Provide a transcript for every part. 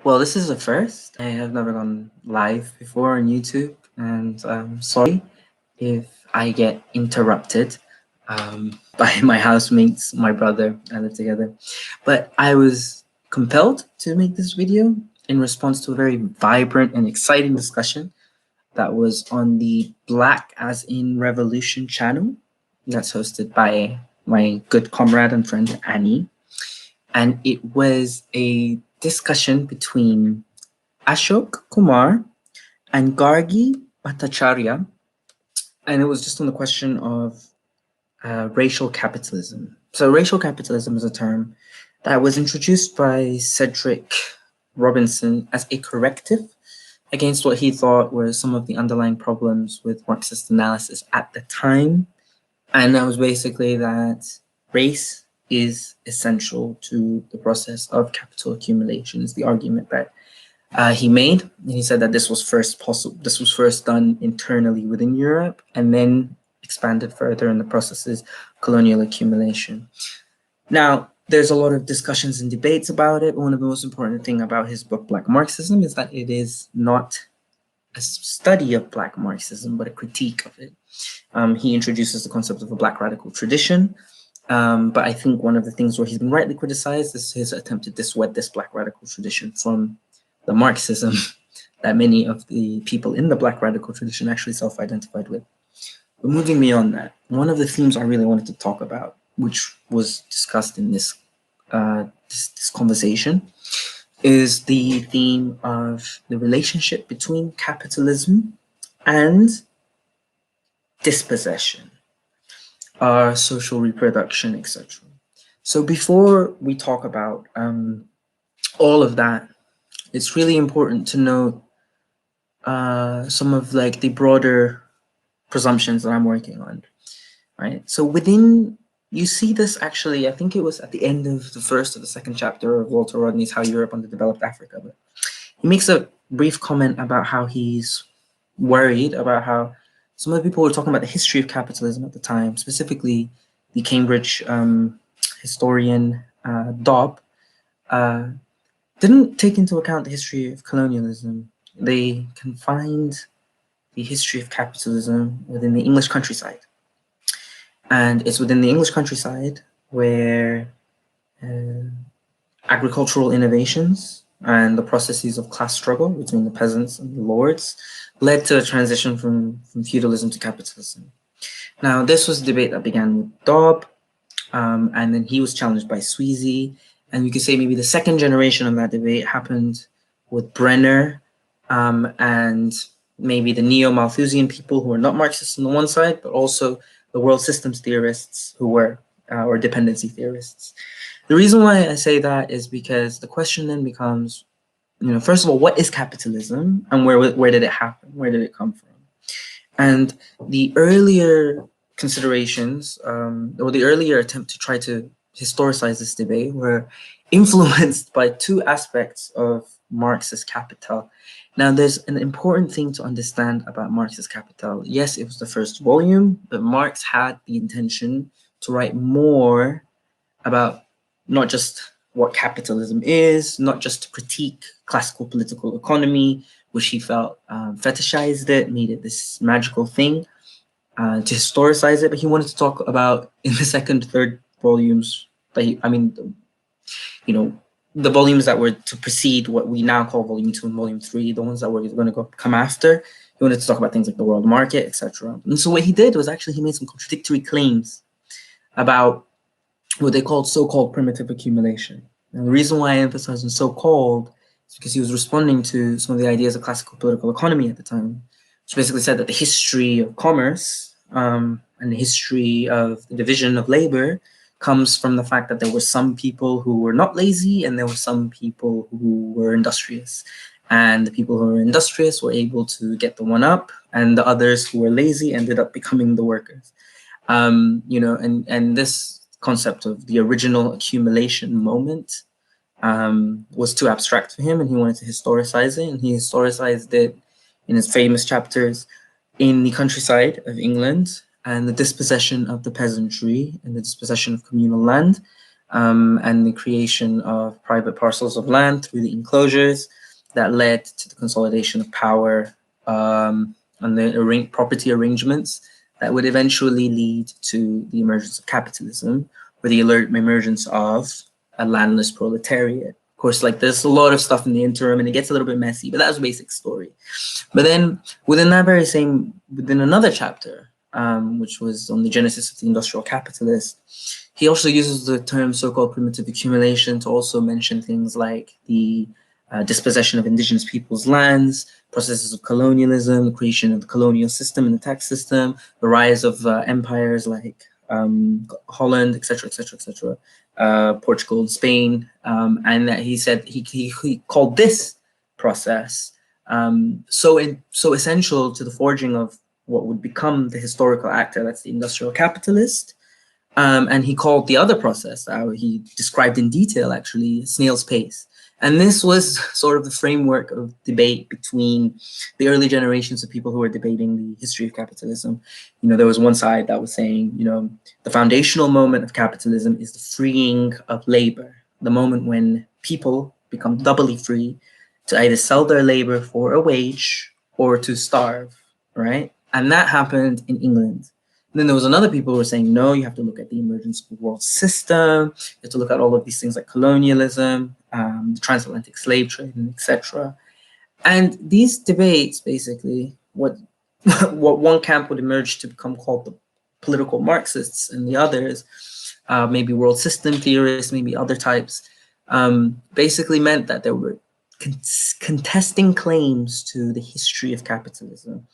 Well, this is a first. I have never gone live before on YouTube, and I'm sorry if I get interrupted by my housemates, my brother, and live together. But I was compelled to make this video in response to a very vibrant and exciting discussion that was on the Black as in Revolution channel that's hosted by my good comrade and friend Annie. And it was a discussion between Ashok Kumar and Gargi Bhattacharya, and it was just on the question of racial capitalism. So racial capitalism is a term that was introduced by Cedric Robinson as a corrective against what he thought were some of the underlying problems with Marxist analysis at the time. And that was basically that race is essential to the process of capital accumulation, is the argument that he made. And he said that this was first done internally within Europe and then expanded further in the processes of colonial accumulation. Now, there's a lot of discussions and debates about it. One of the most important things about his book, Black Marxism, is that it is not a study of Black Marxism, but a critique of it. He introduces the concept of a Black radical tradition, but I think one of the things where he's been rightly criticized is his attempt to dissuade this Black radical tradition from the Marxism that many of the people in the Black radical tradition actually self-identified with. But moving beyond that, one of the themes I really wanted to talk about, which was discussed in this conversation, is the theme of the relationship between capitalism and dispossession, social reproduction, etc. So before we talk about all of that, it's really important to note some of like the broader presumptions that I'm working on, right? So you see this actually, I think it was at the end of the first or the second chapter of Walter Rodney's How Europe Underdeveloped Africa, but he makes a brief comment about how he's worried about how some of the people were talking about the history of capitalism at the time, specifically the Cambridge historian Dobb, didn't take into account the history of colonialism. They confined the history of capitalism within the English countryside. And it's within the English countryside where agricultural innovations and the processes of class struggle between the peasants and the lords led to a transition from feudalism to capitalism. Now, this was a debate that began with Dobb, and then he was challenged by Sweezy. And you could say maybe the second generation of that debate happened with Brenner and maybe the neo-Malthusian people who were not Marxists on the one side, but also the world systems theorists who were, or dependency theorists. The reason why I say that is because the question then becomes, first of all, what is capitalism and where did it happen? Where did it come from? And the earlier considerations, or the earlier attempt to try to historicize this debate were influenced by two aspects of Marx's Capital. Now, there's an important thing to understand about Marx's Capital. Yes, it was the first volume, but Marx had the intention to write more about not just what capitalism is, not just to critique classical political economy, which he felt fetishized it, made it this magical thing, to historicize it, but he wanted to talk about in the second, third volumes, the volumes that were to precede what we now call volume 2 and volume 3, the ones that were going to come after. He wanted to talk about things like the world market, etc. And so what he did was actually he made some contradictory claims about what they called so-called primitive accumulation. And the reason why I emphasize on so-called is because he was responding to some of the ideas of classical political economy at the time, which basically said that the history of commerce and the history of the division of labor comes from the fact that there were some people who were not lazy and there were some people who were industrious. And the people who were industrious were able to get the one up, and the others who were lazy ended up becoming the workers. And this concept of the original accumulation moment was too abstract for him, and he wanted to historicize it, and he historicized it in his famous chapters in the countryside of England and the dispossession of the peasantry and the dispossession of communal land, and the creation of private parcels of land through the enclosures that led to the consolidation of power, and the property arrangements that would eventually lead to the emergence of capitalism, or the emergence of a landless proletariat. Of course, like there's a lot of stuff in the interim and it gets a little bit messy, but that's the basic story. But then within another chapter, which was on the genesis of the industrial capitalist, he also uses the term so-called primitive accumulation to also mention things like the dispossession of indigenous peoples' lands, processes of colonialism, the creation of the colonial system and the tax system, the rise of empires like Holland, etc., etc., etc., Portugal and Spain, and that he said he called this process so essential to the forging of what would become the historical actor, that's the industrial capitalist. And he called the other process, he described in detail actually, snail's pace. And this was sort of the framework of debate between the early generations of people who were debating the history of capitalism. You know, there was one side that was saying, you know, the foundational moment of capitalism is the freeing of labor, the moment when people become doubly free to either sell their labor for a wage or to starve, right? And that happened in England. And then there was another people who were saying, no, you have to look at the emergence of the world system. You have to look at all of these things like colonialism, the transatlantic slave trade, and etc. And these debates, basically, what one camp would emerge to become called the political Marxists, and the others, maybe world system theorists, maybe other types, basically meant that there were contesting claims to the history of capitalism.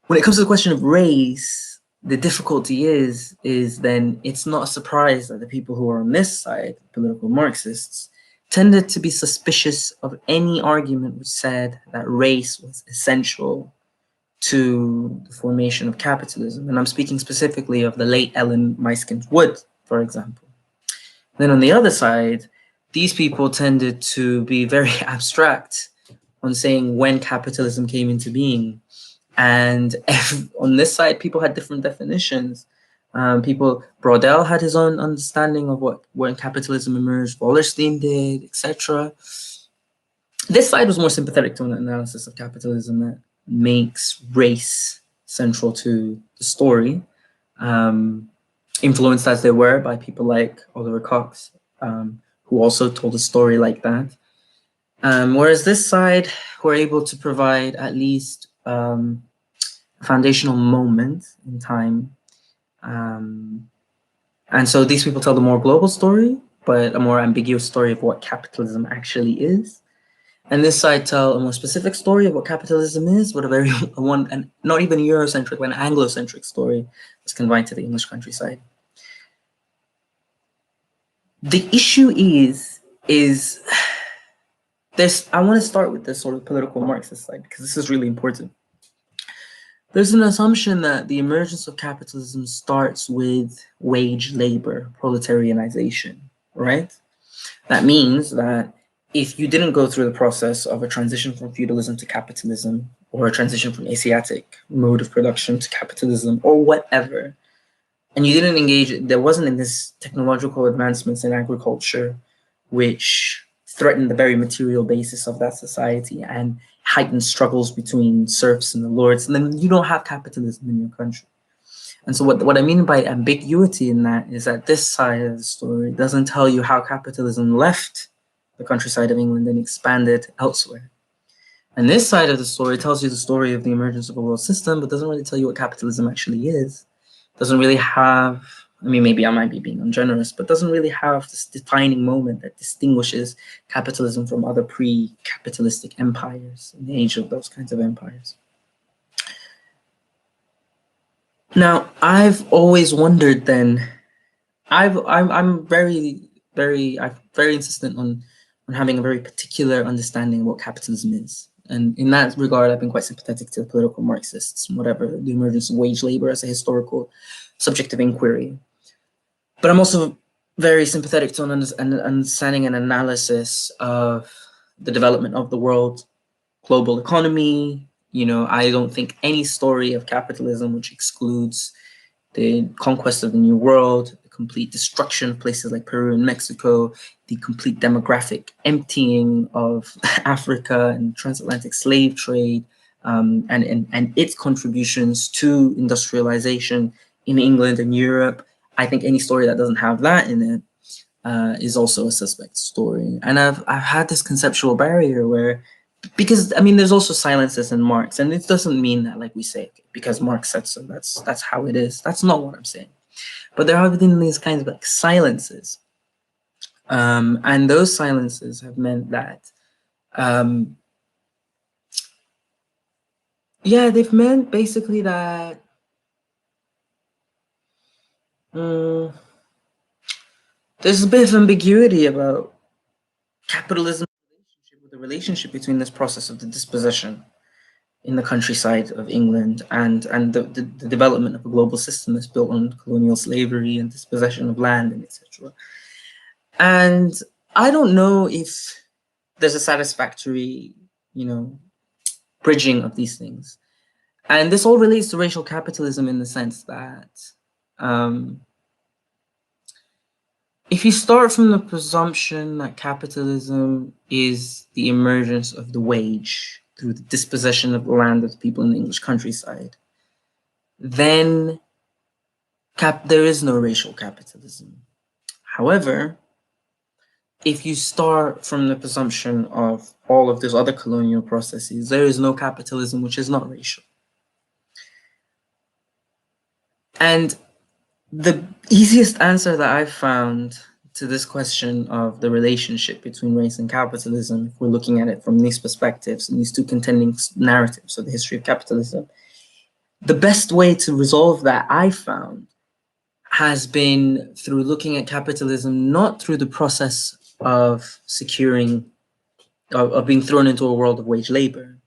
When it comes to the question of race, the difficulty is then it's not a surprise that the people who are on this side, political Marxists, tended to be suspicious of any argument which said that race was essential to the formation of capitalism. And I'm speaking specifically of the late Ellen Meiskens Wood, for example. Then on the other side, these people tended to be very abstract on saying when capitalism came into being. And on this side, people had different definitions. Brodel had his own understanding of when capitalism emerged, Wallerstein did, etc. This side was more sympathetic to an analysis of capitalism that makes race central to the story, influenced as they were by people like Oliver Cox, who also told a story like that. Whereas this side were able to provide at least foundational moment in time. And so these people tell the more global story, but a more ambiguous story of what capitalism actually is. And this side tell a more specific story of what capitalism is, but and not even Eurocentric, but an Anglo-centric story was confined to the English countryside. The issue is this. I want to start with this sort of political Marxist side because this is really important. There's an assumption that the emergence of capitalism starts with wage labor, proletarianization, right? That means that if you didn't go through the process of a transition from feudalism to capitalism, or a transition from Asiatic mode of production to capitalism, or whatever, and you didn't engage, there wasn't in this technological advancements in agriculture, which threatened the very material basis of that society and heightened struggles between serfs and the lords, and then you don't have capitalism in your country. And so what I mean by ambiguity in that is that this side of the story doesn't tell you how capitalism left the countryside of England and expanded elsewhere. And this side of the story tells you the story of the emergence of a world system, but doesn't really tell you what capitalism actually is. Doesn't really have, I mean, maybe I might be being ungenerous, but doesn't really have this defining moment that distinguishes capitalism from other pre-capitalistic empires in the age of those kinds of empires. Now, I've always wondered then, I'm very insistent on having a very particular understanding of what capitalism is. And in that regard, I've been quite sympathetic to the political Marxists, whatever, the emergence of wage labor as a historical subject of inquiry. But I'm also very sympathetic to an understanding and analysis of the development of the world, global economy. You know, I don't think any story of capitalism which excludes the conquest of the New World, complete destruction of places like Peru and Mexico, the complete demographic emptying of Africa and transatlantic slave trade, and its contributions to industrialization in England and Europe. I think any story that doesn't have that in it is also a suspect story. And I've had this conceptual barrier where, because I mean, there's also silences in Marx, and it doesn't mean that, like we say, because Marx said so, that's how it is. That's not what I'm saying. But there have been these kinds of like silences, and those silences have meant that, yeah, they've meant basically that there's a bit of ambiguity about capitalism, with the relationship between this process of the dispossession in the countryside of England and the development of a global system that's built on colonial slavery and dispossession of land and etc. And I don't know if there's a satisfactory, bridging of these things. And this all relates to racial capitalism in the sense that if you start from the presumption that capitalism is the emergence of the wage through the dispossession of the land of the people in the English countryside, then there is no racial capitalism. However, if you start from the presumption of all of those other colonial processes, there is no capitalism which is not racial. And the easiest answer that I've found to this question of the relationship between race and capitalism, if we're looking at it from these perspectives and these two contending narratives of the history of capitalism, the best way to resolve that, I found, has been through looking at capitalism not through the process of of being thrown into a world of wage labor,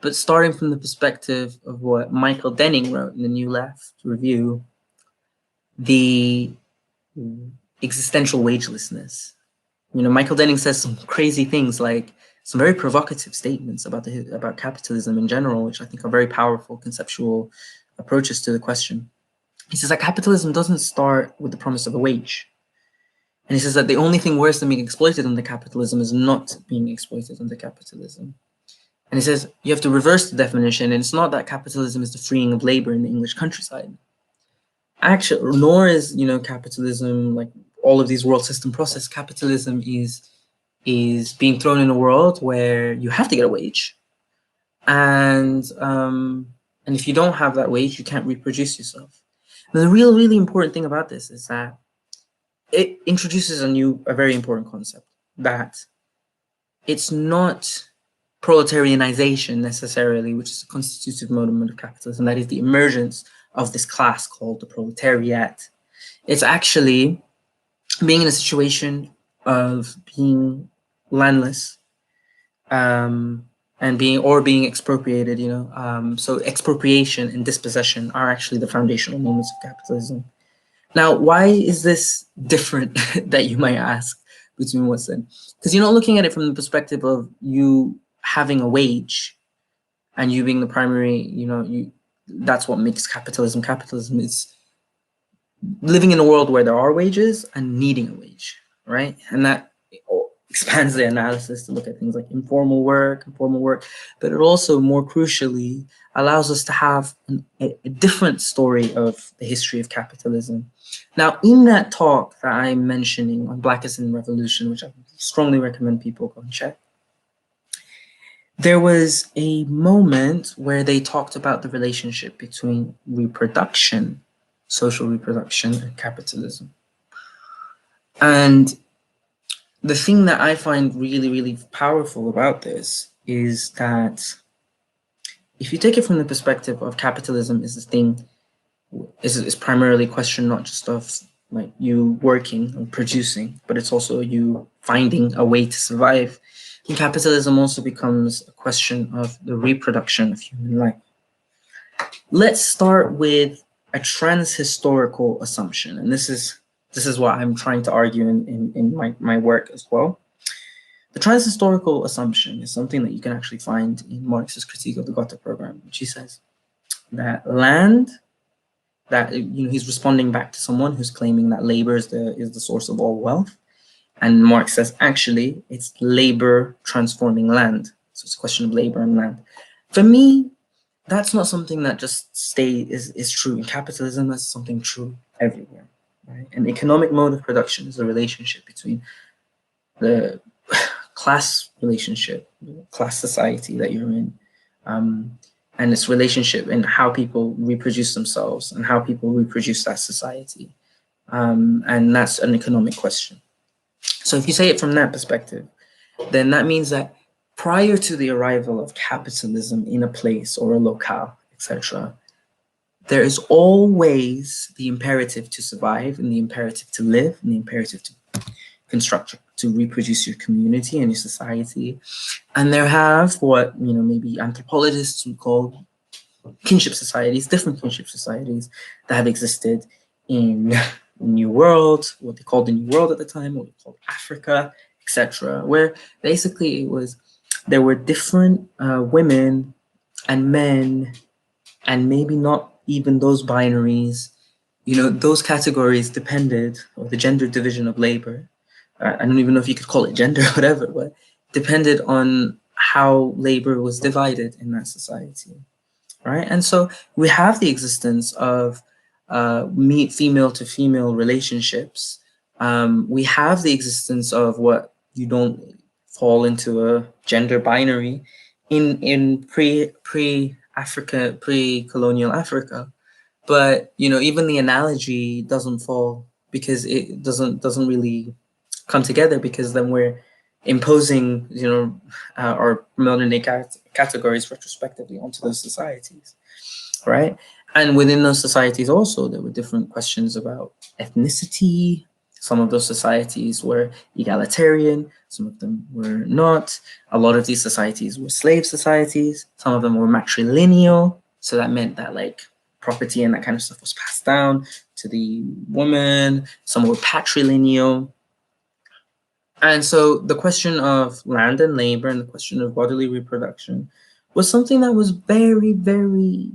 but starting from the perspective of what Michael Denning wrote in the New Left Review, the existential wagelessness. Michael Denning says some crazy things, like some very provocative statements about capitalism in general, which I think are very powerful conceptual approaches to the question. He says that capitalism doesn't start with the promise of a wage. And he says that the only thing worse than being exploited under capitalism is not being exploited under capitalism. And he says you have to reverse the definition, and it's not that capitalism is the freeing of labor in the English countryside. Actually, nor is capitalism like all of these world system process. Capitalism is being thrown in a world where you have to get a wage, and if you don't have that wage, you can't reproduce yourself. Now, the really important thing about this is that it introduces a very important concept, that it's not proletarianization necessarily, which is a constitutive moment of capitalism, that is the emergence of this class called the proletariat. It's actually being in a situation of being landless, and being expropriated, so expropriation and dispossession are actually the foundational moments of capitalism. Now, why is this different, that you might ask, between what's said? Because you're not looking at it from the perspective of you having a wage and you being the primary, that's what makes capitalism. Capitalism is living in a world where there are wages and needing a wage, right? And that expands the analysis to look at things like informal work, but it also, more crucially, allows us to have a different story of the history of capitalism. Now, in that talk that I'm mentioning on Blackism Revolution, which I strongly recommend people go and check, there was a moment where they talked about the relationship between reproduction, social reproduction, and capitalism. And the thing that I find really powerful about this is that if you take it from the perspective of capitalism is primarily a question not just of like you working and producing, but it's also you finding a way to survive. And capitalism also becomes a question of the reproduction of human life. Let's start with a transhistorical assumption, and this is what I'm trying to argue in my work as well. The transhistorical assumption is something that you can actually find in Marx's critique of the Gotha program, which he says that land that he's responding back to someone who's claiming that labor is the source of all wealth. And Marx says, actually, it's labor transforming land. So it's a question of labor and land. For me, that's not something that just is true in capitalism. That's something true everywhere. Right? An economic mode of production is a relationship between the class relationship, class society that you're in, and its relationship in how people reproduce themselves and how people reproduce that society. And that's an economic question. So if you say it from that perspective, then that means that prior to the arrival of capitalism in a place or a locale, etc., there is always the imperative to survive and the imperative to live and the imperative to construct, to reproduce your community and your society. And there have what, maybe anthropologists would call kinship societies, different kinship societies that have existed in the New World, what they called the New World at the time, what they called Africa, etc., where basically there were different women and men, and maybe not even those binaries, those categories depended, or the gender division of labor, I don't even know if you could call it gender or whatever, but depended on how labor was divided in that society, right? And so we have the existence of female to female relationships. We have the existence of what you don't fall into a gender binary in pre-Africa, pre-colonial Africa. But even the analogy doesn't fall, because it doesn't really come together, because then we're imposing our modern day categories retrospectively onto those societies, right? And within those societies also, there were different questions about ethnicity. Some of those societies were egalitarian, some of them were not. A lot of these societies were slave societies, some of them were matrilineal, so that meant that property and that kind of stuff was passed down to the woman. Some were patrilineal. And so the question of land and labor and the question of bodily reproduction was something that was very, very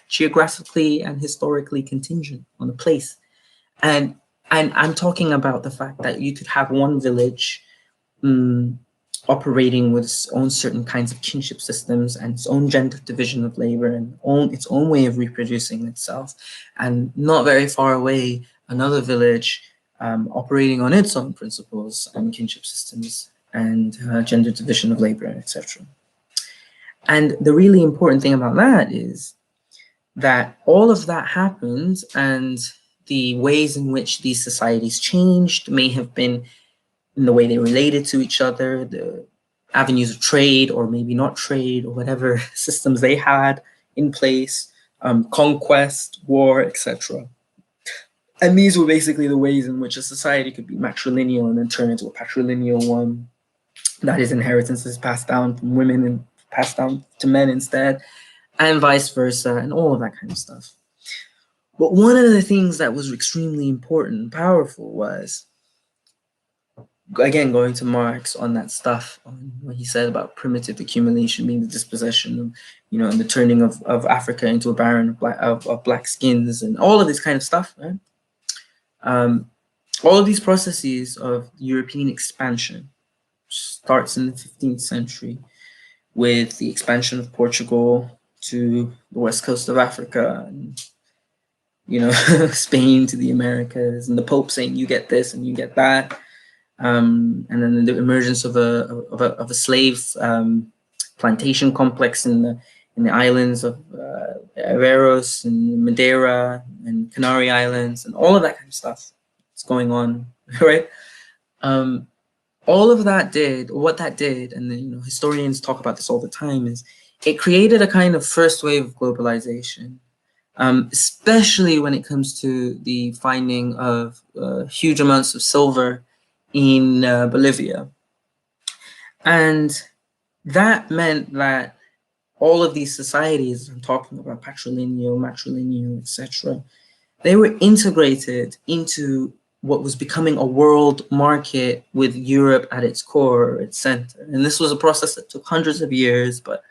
geographically and historically contingent on a place. And I'm talking about the fact that you could have one village operating with its own certain kinds of kinship systems and its own gender division of labor and its own way of reproducing itself. And not very far away, another village operating on its own principles and kinship systems and gender division of labor, etc. And the really important thing about that is that all of that happened, and the ways in which these societies changed may have been in the way they related to each other, the avenues of trade, or maybe not trade, or whatever systems they had in place, conquest, war, etc. And these were basically the ways in which a society could be matrilineal and then turn into a patrilineal one. That is, inheritance is passed down from women and passed down to men instead, and vice versa, and all of that kind of stuff. But one of the things that was extremely important and powerful was, again, going to Marx on that stuff, on what he said about primitive accumulation being the dispossession of, and the turning of Africa into a barren of black skins and all of this kind of stuff, right? All of these processes of European expansion starts in the 15th century with the expansion of Portugal to the west coast of Africa, and Spain to the Americas, and the Pope saying you get this and you get that, and then the emergence of a slave plantation complex in the islands of Averos and Madeira and Canary Islands, and all of that kind of stuff is going on, right? All of that did, or what that did, and then historians talk about this all the time, is it created a kind of first wave of globalization, especially when it comes to the finding of huge amounts of silver in Bolivia. And that meant that all of these societies, I'm talking about patrilineal, matrilineal, etc., they were integrated into what was becoming a world market with Europe at its core, its center. And this was a process that took hundreds of years, but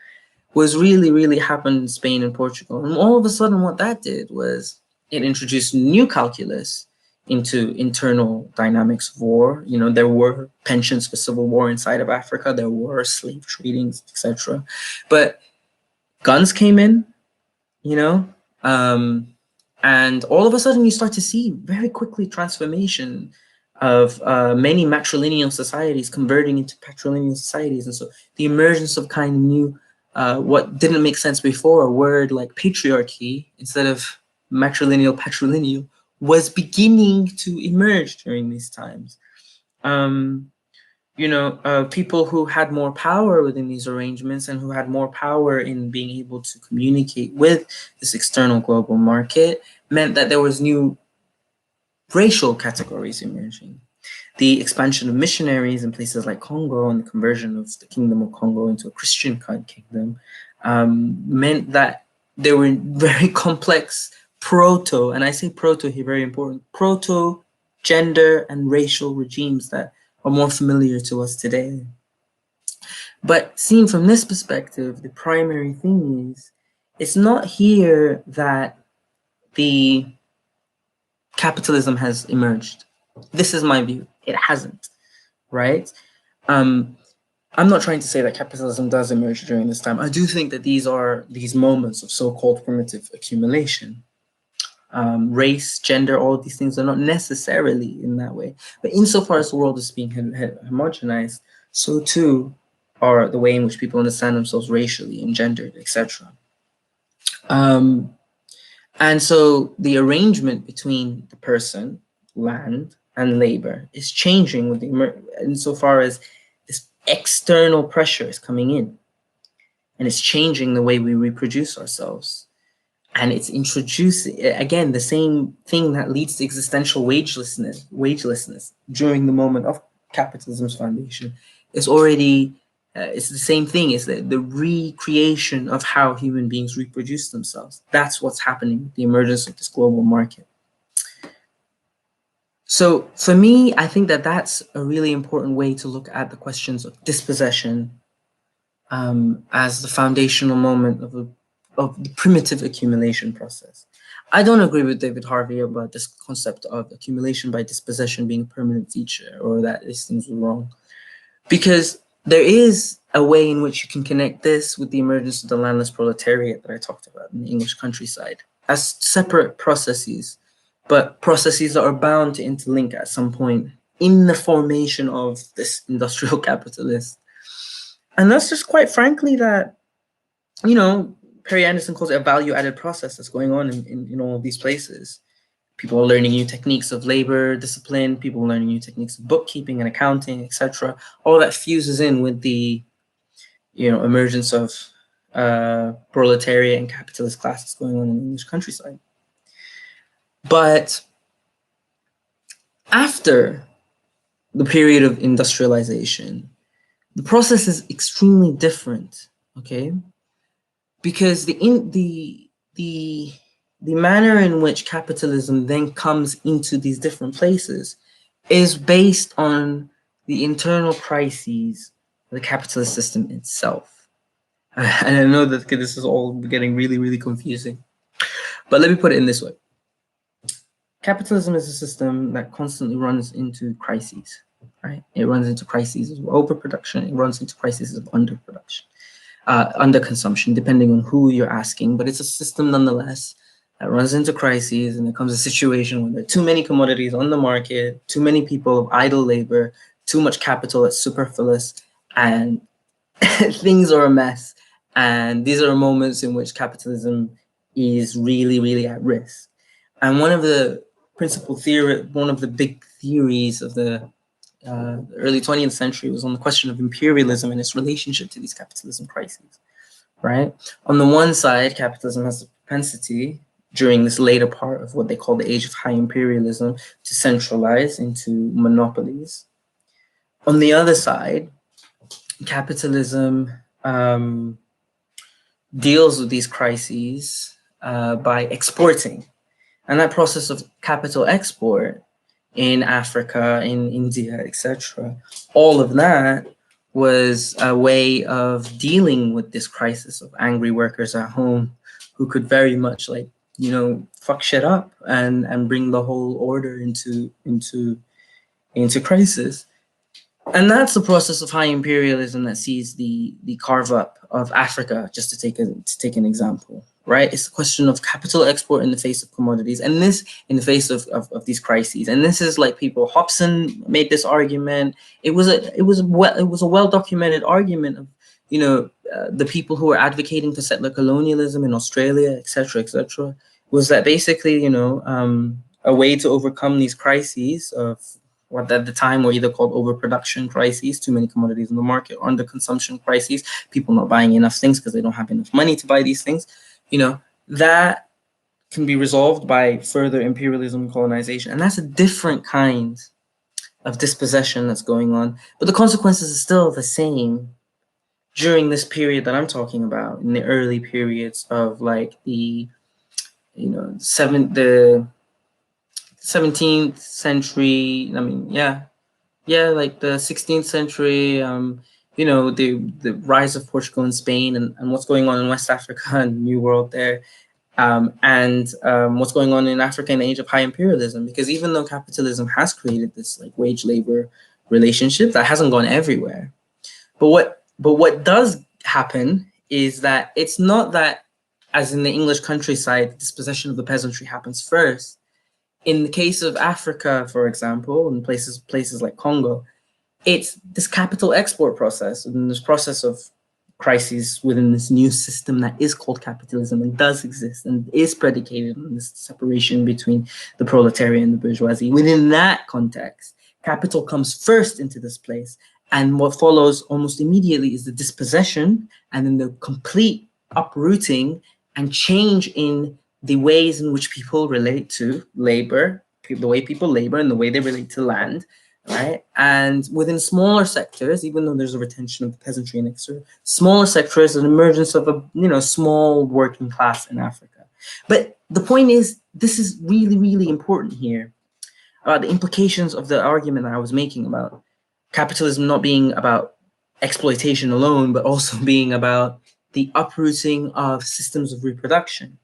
was really, really happened in Spain and Portugal. And all of a sudden what that did was it introduced new calculus into internal dynamics of war. You know, there were pensions for civil war inside of Africa, there were slave tradings, etc. But guns came in, you know, and all of a sudden you start to see very quickly transformation of many matrilineal societies converting into patrilineal societies. And so the emergence of kind of new, what didn't make sense before, a word like patriarchy instead of matrilineal, patrilineal, was beginning to emerge during these times. You know, people who had more power within these arrangements and who had more power in being able to communicate with this external global market meant that there was new racial categories emerging. The expansion of missionaries in places like Congo and the conversion of the Kingdom of Congo into a Christian kingdom meant that there were very complex proto, and I say proto here, very important, proto gender and racial regimes that are more familiar to us today. But seen from this perspective, the primary thing is, it's not here that the capitalism has emerged. This is my view. It hasn't, right? I'm not trying to say that capitalism does emerge during this time. I do think that these are these moments of so-called primitive accumulation. Race, gender, all of these things are not necessarily in that way. But insofar as the world is being homogenized, so too are the way in which people understand themselves racially and gendered, etc. And so the arrangement between the person, land, and labor is changing with insofar as this external pressure is coming in. And it's changing the way we reproduce ourselves. And it's introducing, again, the same thing that leads to existential wagelessness during the moment of capitalism's foundation. It's already, it's the same thing. It's the recreation of how human beings reproduce themselves. That's what's happening with the emergence of this global market. So for me, I think that that's a really important way to look at the questions of dispossession as the foundational moment of the primitive accumulation process. I don't agree with David Harvey about this concept of accumulation by dispossession being a permanent feature, or that these things were wrong. Because there is a way in which you can connect this with the emergence of the landless proletariat that I talked about in the English countryside as separate processes, but processes that are bound to interlink at some point in the formation of this industrial capitalist. And that's just quite frankly that, you know, Perry Anderson calls it a value-added process that's going on in all of these places. People are learning new techniques of labor discipline, people are learning new techniques of bookkeeping and accounting, etc. All that fuses in with the, you know, emergence of proletariat and capitalist classes going on in the English countryside. But after the period of industrialization, the process is extremely different, okay? Because the manner in which capitalism then comes into these different places is based on the internal crises of the capitalist system itself. And I know that this is all getting really, really confusing. But let me put it in this way. Capitalism is a system that constantly runs into crises, right? It runs into crises of overproduction. It runs into crises of underproduction. Underconsumption, depending on who you're asking, but it's a system nonetheless that runs into crises, and it comes a situation where there are too many commodities on the market, too many people of idle labor, too much capital that's superfluous, and things are a mess. And these are moments in which capitalism is really, really at risk. And one of the one of the big theories of the early 20th century was on the question of imperialism and its relationship to these capitalism crises, right? On the one side, capitalism has the propensity during this later part of what they call the age of high imperialism to centralize into monopolies. On the other side, capitalism deals with these crises by exporting. And that process of capital export in Africa, in India, etc., all of that was a way of dealing with this crisis of angry workers at home who could very much like fuck shit up and bring the whole order into crisis. And that's the process of high imperialism that sees the carve up of Africa, just to take an example, right? It's a question of capital export in the face of commodities, and this in the face of these crises. And this is like people. Hobson made this argument. It was a well documented argument of the people who were advocating for settler colonialism in Australia, etc., was that basically a way to overcome these crises of what at the time were either called overproduction crises, too many commodities in the market, or underconsumption crises, people not buying enough things because they don't have enough money to buy these things, that can be resolved by further imperialism and colonization. And that's a different kind of dispossession that's going on. But the consequences are still the same during this period that I'm talking about, in the early periods of like the 17th century. I mean, like the 16th century, the rise of Portugal and Spain, and what's going on in West Africa and New World there, and what's going on in Africa in the age of high imperialism. Because even though capitalism has created this like wage labor relationship, that hasn't gone everywhere. But what does happen is that it's not that, as in the English countryside, the dispossession of the peasantry happens first. In the case of Africa, for example, in places like Congo, it's this capital export process and this process of crises within this new system that is called capitalism and does exist and is predicated on this separation between the proletariat and the bourgeoisie. Within that context, capital comes first into this place, and what follows almost immediately is the dispossession and then the complete uprooting and change in the ways in which people relate to labor, the way people labor and the way they relate to land, right? And within smaller sectors, even though there's a retention of the peasantry and smaller sectors, an emergence of a small working class in Africa. But the point is, this is really, really important here about the implications of the argument that I was making about capitalism not being about exploitation alone, but also being about the uprooting of systems of reproduction.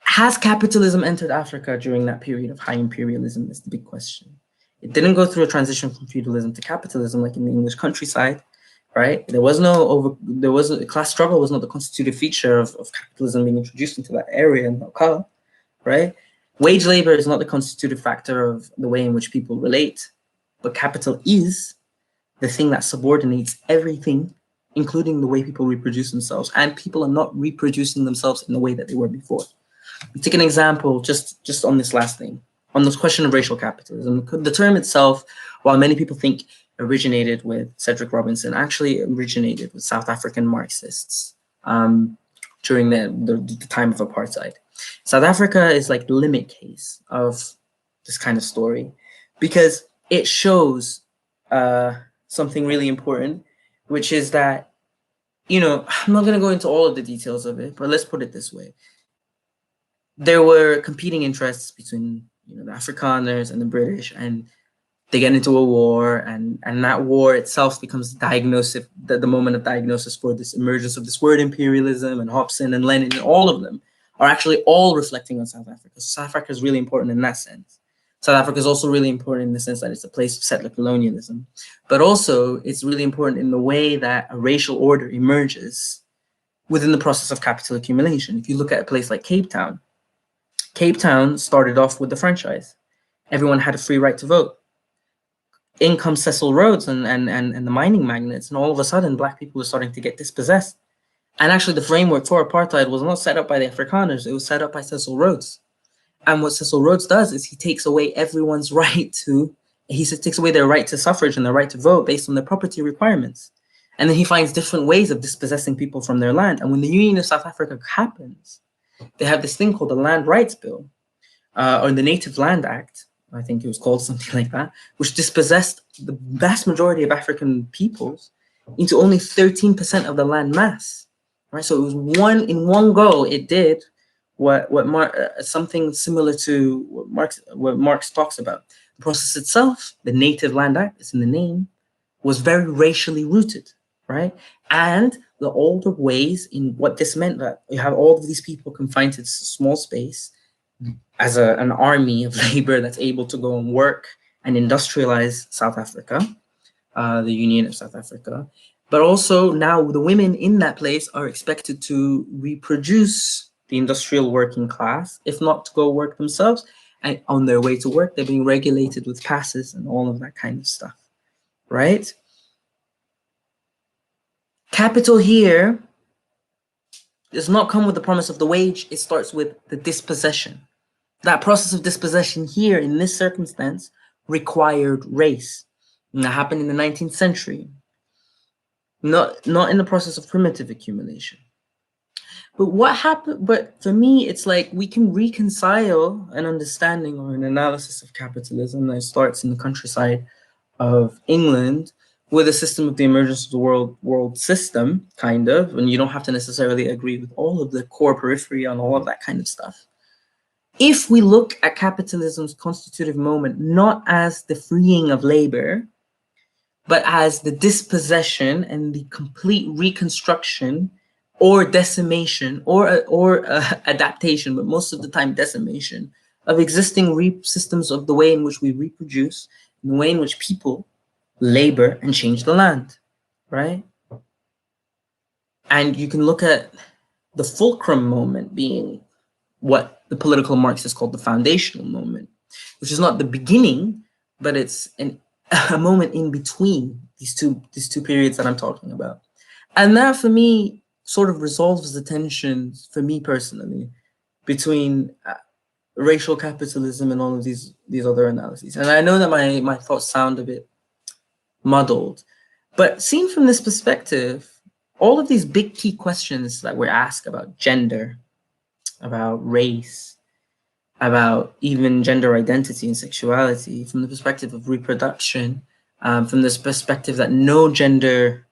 Has capitalism entered Africa during that period of high imperialism? Is the big question. It didn't go through a transition from feudalism to capitalism like in the English countryside, right? There was a class struggle was not the constitutive feature of capitalism being introduced into that area and locale, right? Wage labor is not the constitutive factor of the way in which people relate, but capital is the thing that subordinates everything, including the way people reproduce themselves, and people are not reproducing themselves in the way that they were before. Take an example just on this last thing, on this question of racial capitalism. The term itself, while many people think originated with Cedric Robinson, actually originated with South African Marxists during the time of apartheid. South Africa is like the limit case of this kind of story because it shows something really important, which is that, I'm not going to go into all of the details of it, but let's put it this way. There were competing interests between the Afrikaners and the British, and they get into a war, and that war itself becomes the moment of diagnosis for this emergence of this word imperialism, and Hobson and Lenin, and all of them are actually all reflecting on South Africa. So South Africa is really important in that sense. South Africa is also really important in the sense that it's a place of settler colonialism, but also it's really important in the way that a racial order emerges within the process of capital accumulation. If you look at a place like Cape Town started off with the franchise. Everyone had a free right to vote. In comes Cecil Rhodes and the mining magnates, and all of a sudden, Black people are starting to get dispossessed. And actually, the framework for apartheid was not set up by the Afrikaners, it was set up by Cecil Rhodes. And what Cecil Rhodes does is he takes away everyone's right to, takes away their right to suffrage and their right to vote based on their property requirements. And then he finds different ways of dispossessing people from their land. And when the Union of South Africa happens, they have this thing called the Land Rights Bill, or the Native Land Act, I think it was called something like that, which dispossessed the vast majority of African peoples into only 13% of the land mass, right? So it was in one go, it did something similar to what Marx talks about. The process itself, the Native Land Act, it's in the name, was very racially rooted, right? And the older ways in what this meant, that you have all of these people confined to this small space as an army of labor that's able to go and work and industrialize South Africa, the Union of South Africa. But also now the women in that place are expected to reproduce the industrial working class, if not to go work themselves. And on their way to work, they're being regulated with passes and all of that kind of stuff, right? Capital here does not come with the promise of the wage. It starts with the dispossession. That process of dispossession here in this circumstance required race. And that happened in the 19th century. Not in the process of primitive accumulation. But what happened, but for me, it's like we can reconcile an understanding or an analysis of capitalism that starts in the countryside of England with a system of the emergence of the world system, kind of, and you don't have to necessarily agree with all of the core periphery on all of that kind of stuff. If we look at capitalism's constitutive moment not as the freeing of labor, but as the dispossession and the complete reconstruction or decimation or adaptation, but most of the time decimation, of existing systems of the way in which we reproduce, the way in which people labor and change the land, right? And you can look at the fulcrum moment being what the political Marxists called the foundational moment, which is not the beginning, but it's a moment in between these two periods that I'm talking about. And that for me sort of resolves the tension, for me personally, between racial capitalism and all of these other analyses. And I know that my thoughts sound a bit muddled, but seen from this perspective, all of these big key questions that we're asked about gender, about race, about even gender identity and sexuality, from the perspective of reproduction, from this perspective that no gender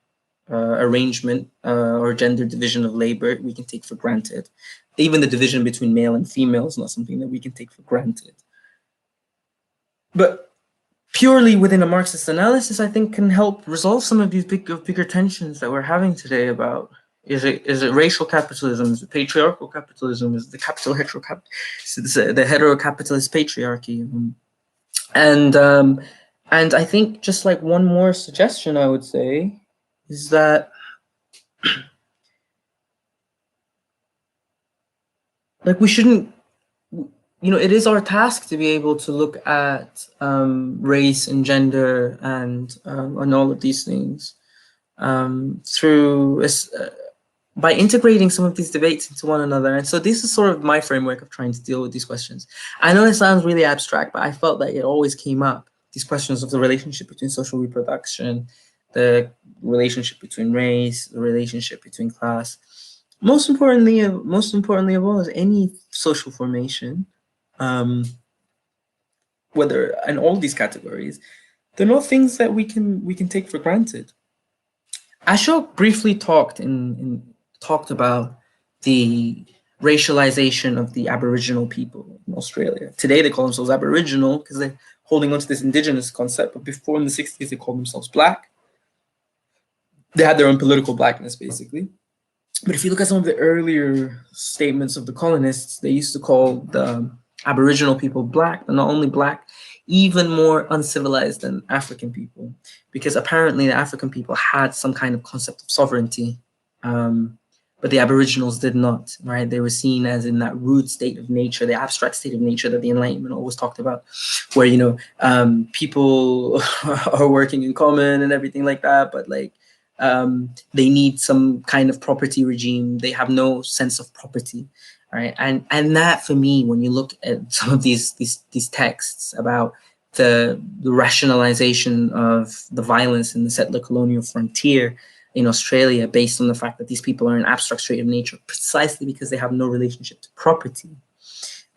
arrangement or gender division of labor we can take for granted. Even the division between male and female is not something that we can take for granted. But purely within a Marxist analysis, I think can help resolve some of these bigger tensions that we're having today about is it racial capitalism, is it patriarchal capitalism, is it the capital the heterocapitalist patriarchy, and I think just like one more suggestion I would say is that like we shouldn't, it is our task to be able to look at race and gender and all of these things through by integrating some of these debates into one another. And so this is sort of my framework of trying to deal with these questions. I know it sounds really abstract, but I felt that it always came up, these questions of the relationship between social reproduction, the relationship between race, the relationship between class. Most importantly of all is any social formation, whether in all these categories, they're not things that we can take for granted. Ashok briefly talked about the racialization of the Aboriginal people in Australia. Today they call themselves Aboriginal because they're holding on to this indigenous concept, but before in the 60s they called themselves Black. They had their own political blackness, basically. But if you look at some of the earlier statements of the colonists, they used to call the Aboriginal people Black, but not only Black, even more uncivilized than African people, because apparently the African people had some kind of concept of sovereignty, but the Aboriginals did not, right? They were seen as in that rude state of nature, the abstract state of nature that the Enlightenment always talked about, where, people are working in common and everything like that, but like, they need some kind of property regime. They have no sense of property, right? And that for me, when you look at some of these texts about the rationalization of the violence in the settler colonial frontier in Australia, based on the fact that these people are an abstract state of nature, precisely because they have no relationship to property,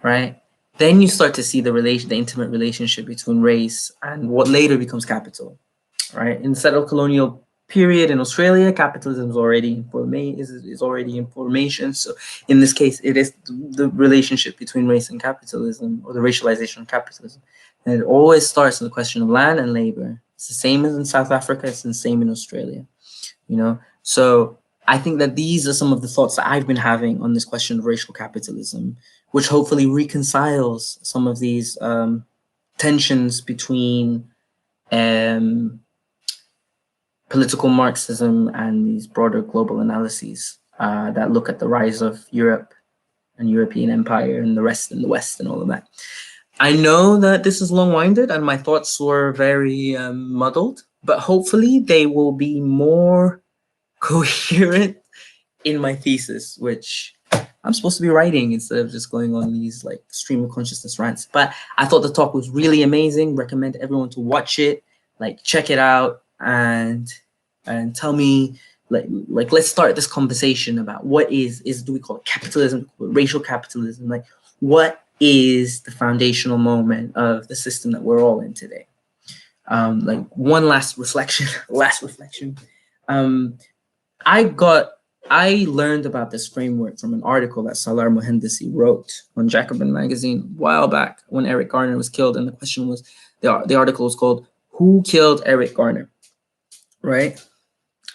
right? Then you start to see the intimate relationship between race and what later becomes capital, right? In the settler colonial period in Australia, capitalism is already in formation. So in this case, it is the relationship between race and capitalism, or the racialization of capitalism. And it always starts in the question of land and labor. It's the same as in South Africa, it's the same in Australia. you know? So I think that these are some of the thoughts that I've been having on this question of racial capitalism, which hopefully reconciles some of these tensions between political Marxism and these broader global analyses that look at the rise of Europe and European empire and the rest in the West and all of that. I know that this is long-winded and my thoughts were very muddled, but hopefully they will be more coherent in my thesis, which I'm supposed to be writing instead of just going on these like stream of consciousness rants. But I thought the talk was really amazing. Recommend everyone to watch it, like check it out, and tell me like let's start this conversation about what is do we call it capitalism, racial capitalism? Like what is the foundational moment of the system that we're all in today? Like one last reflection, I learned about this framework from an article that Salar Mohandisi wrote on Jacobin magazine a while back when Eric Garner was killed. And the question was, the article was called, "Who Killed Eric Garner?" Right?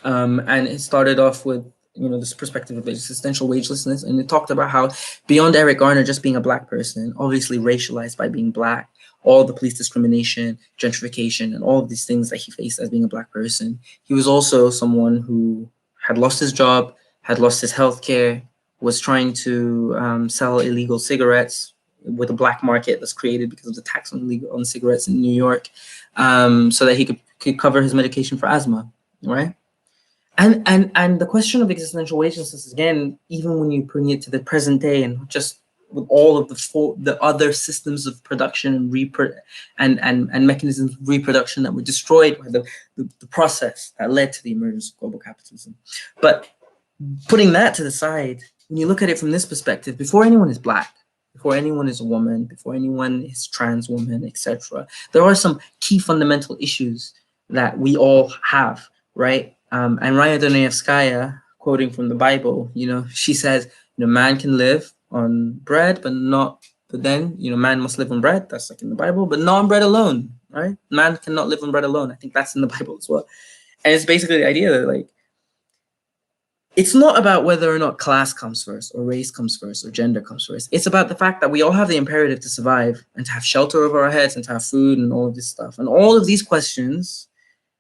And it started off with, this perspective of existential wagelessness. And it talked about how beyond Eric Garner just being a Black person, obviously racialized by being Black, all the police discrimination, gentrification, and all of these things that he faced as being a Black person, he was also someone who had lost his job, had lost his health care, was trying to sell illegal cigarettes with a black market that's created because of the tax on cigarettes in New York, so that he could cover his medication for asthma, right? And the question of existential wagelessness, again, even when you bring it to the present day and just with all of the other systems of production and mechanisms of reproduction that were destroyed by the process that led to the emergence of global capitalism. But putting that to the side, when you look at it from this perspective, before anyone is Black, before anyone is a woman, before anyone is trans woman, etc., there are some key fundamental issues that we all have, right? And Raya Dostoevskaya, quoting from the Bible, she says, man can live on bread, but then, man must live on bread. That's like in the Bible, but not on bread alone, right? Man cannot live on bread alone. I think that's in the Bible as well. And it's basically the idea that, like, it's not about whether or not class comes first or race comes first or gender comes first. It's about the fact that we all have the imperative to survive and to have shelter over our heads and to have food and all of this stuff. And all of these questions,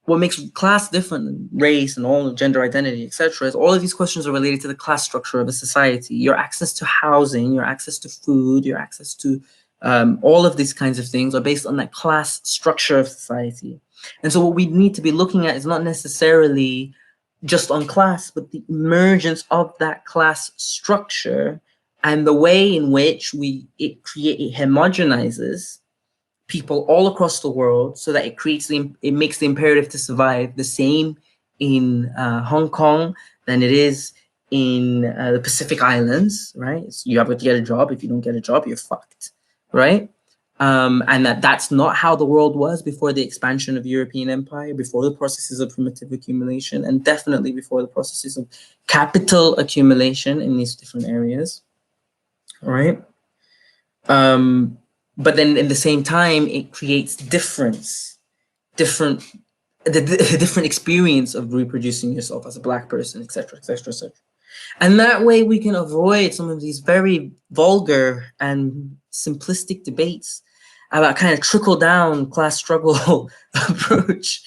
what makes class different than race and all of gender identity, etc., is all of these questions are related to the class structure of a society. Your access to housing, your access to food, your access to all of these kinds of things are based on that class structure of society. And so what we need to be looking at is not necessarily just on class, but the emergence of that class structure and the way in which it homogenizes people all across the world, so that it makes the imperative to survive the same in Hong Kong than it is in the Pacific Islands, right? So you have to get a job. If you don't get a job, you're fucked, right? And that's not how the world was before the expansion of European empire, before the processes of primitive accumulation, and definitely before the processes of capital accumulation in these different areas, right? But then at the same time, it creates different experience of reproducing yourself as a Black person, etc., etc., etc. And that way we can avoid some of these very vulgar and simplistic debates about kind of trickle down class struggle approach.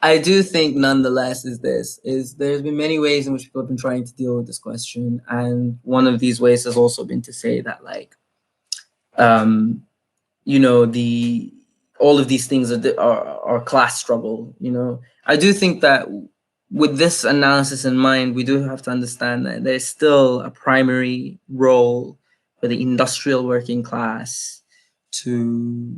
I do think nonetheless there's been many ways in which people have been trying to deal with this question. And one of these ways has also been to say that, like, all of these things are class struggle. I do think that with this analysis in mind, we do have to understand that there's still a primary role for the industrial working class to,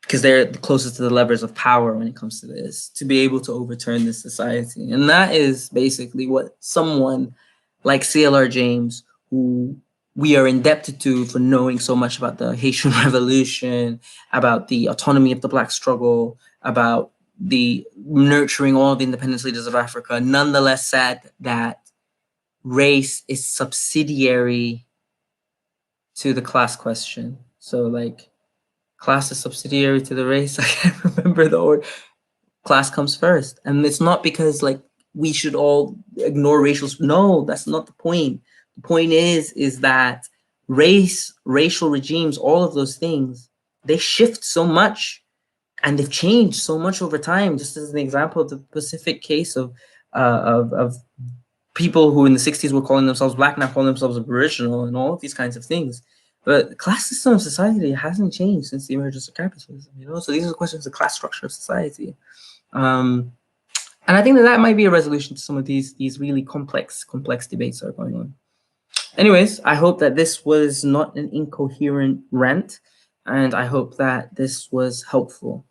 because they're the closest to the levers of power when it comes to this, to be able to overturn this society. And that is basically what someone like CLR James, who we are indebted to for knowing so much about the Haitian Revolution, about the autonomy of the Black struggle, about the nurturing all the independence leaders of Africa, nonetheless said that race is subsidiary to the class question. So, like, class is subsidiary to the race. I can't remember the order. class comes first. And it's not because like we should all ignore racial. No, that's not the point. The point is that racial regimes, all of those things, they shift so much and they've changed so much over time. Just as an example, the specific case of people who in the 60s were calling themselves black, now calling themselves aboriginal, and all of these kinds of things. But the class system of society hasn't changed since the emergence of capitalism, you know? So these are questions of the class structure of society. And I think that might be a resolution to some of these really complex debates that are going on. Anyways, I hope that this was not an incoherent rant, and I hope that this was helpful.